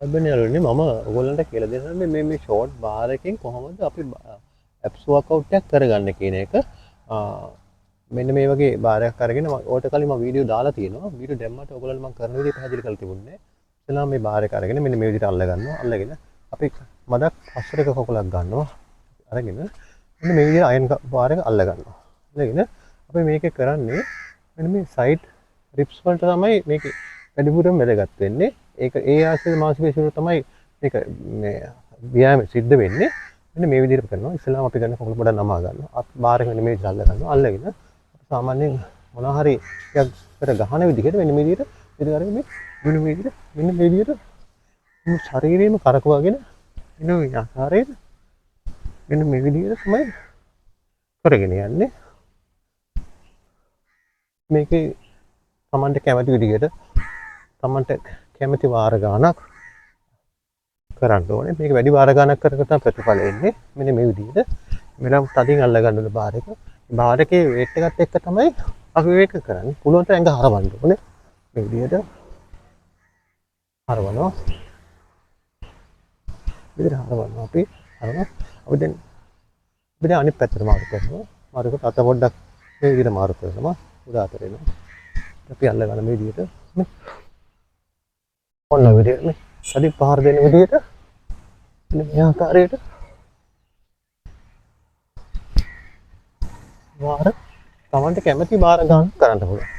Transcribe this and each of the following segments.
හැබැයි යාළුවනේ මම ඔයගොල්ලන්ට කියලා දෙන්නම් මේ ෂෝට් බාර් එකෙන් කොහොමද අපි ඇප්ස් වර්කවුට් එකක් කරගන්න කියන එක. මෙන්න මේ වගේ බාරයක් අරගෙන ඕට කලින් මම වීඩියෝ දාලා තියෙනවා. වීඩියෝ දැම්මට ඔයගොල්ලන්ට මම කරන විදිහ පැහැදිලි කරලා තිබුණේ. ඉතලා මේ බාර් එක අරගෙන මෙන්න මේ විදිහට අල්ල ගන්නවා. අල්ලගෙන අපි මදක් පස්සට එක කකුලක් ගන්නවා. අරගෙන මෙන්න මේ විදිහට අයන් බාර් එක අල්ල ගන්නවා. අල්ලගෙන අපි මේකේ කරන්නේ මෙන්න මේ සයිඩ් රිප්ස් වලට තමයි මේක වැඩිපුරම වැදගත් වෙන්නේ. ඒක ඒ ආශ්‍රිත මාංශපේශී වල තමයි මේක මේ ව්‍යායාම සිද්ධ වෙන්නේ. මෙන්න මේ විදිහට කරනවා. ඉස්සෙල්ලාම අපි ගන්න කකුල පොඩක් නමා ගන්නවා. අත් බාර් එක මෙන්න මේ විදිහට අල්ල ගන්නවා. අල්ලගෙන සාමාන්‍යයෙන් මොනවා හරි ටිකක් කර ගහන විදිහට මෙන්න මේ විදිහට ඉතින් අරගෙන මෙන්න මේ විදිහට මුළු ශරීරයම කරකවගෙන මෙන්න මේ ආකාරයෙන් මෙන්න මේ විදිහට තමයි කරගෙන යන්නේ. මේකේ තමන්ට කැමති විදිහට තමන්ට කැමති වාර ගානක් කරන්න ඕනේ. මේක වැඩි වාර ගානක් කරකට තමයි ප්‍රතිඵල එන්නේ. මෙන්න මේ විදිහට මෙලම් තදින් අල්ල ගන්න ඕනේ බාර් එක. බාර් එකේ වේට් එකත් එක්ක තමයි අපි මේක කරන්නේ. පුළුවන් තරම් ඇඟ හරවන්න ඕනේ. මේ විදිහට හරවනවා. විදිහට හරවනවා අපි හරවනවා. අපි දැන් අනිත් පැත්තට මාරු කරනවා. මාරු කරලා අත පොඩ්ඩක් මේ විදිහට මාරු කරනවා. උඩ අතට එනවා. අපි අල්ල ගන්න මේ විදිහට ඔන්න විදිහට මේ සඩි පහර දෙන විදිහට මේ ආකාරයට වාර තමන්ට කැමති බාර ගන්න කරන්න පුළුවන්.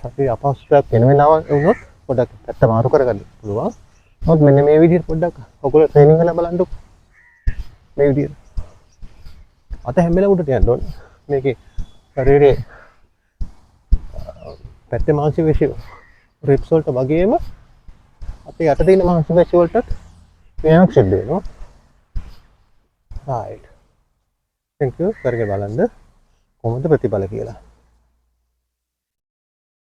අපි අපහසුතාවක් වෙන වෙලාවක වුණොත් පොඩ්ඩක් පැත්ත මාරු කරගන්න පුළුවන්. නමුත් මෙන්න මේ විදිහට පොඩ්ඩක් ඔයගොල්ලෝ ට්‍රේනින් කරලා බලන්නකො. මේ විදිහට. අත හැම වෙලාවෙම උඩට යන්න ඕනේ. මේකේ ශරීරයේ පැත්තේ මාංශපේශී රිප්ස් වලට වගේම අපේ යට තියෙන මාංශපේශී වලටත් ව්‍යායාමයක් සිද්ධ වෙනවා. right. thank you. කරගෙන බලන්න කොහොමද ප්‍රතිඵල කියලා.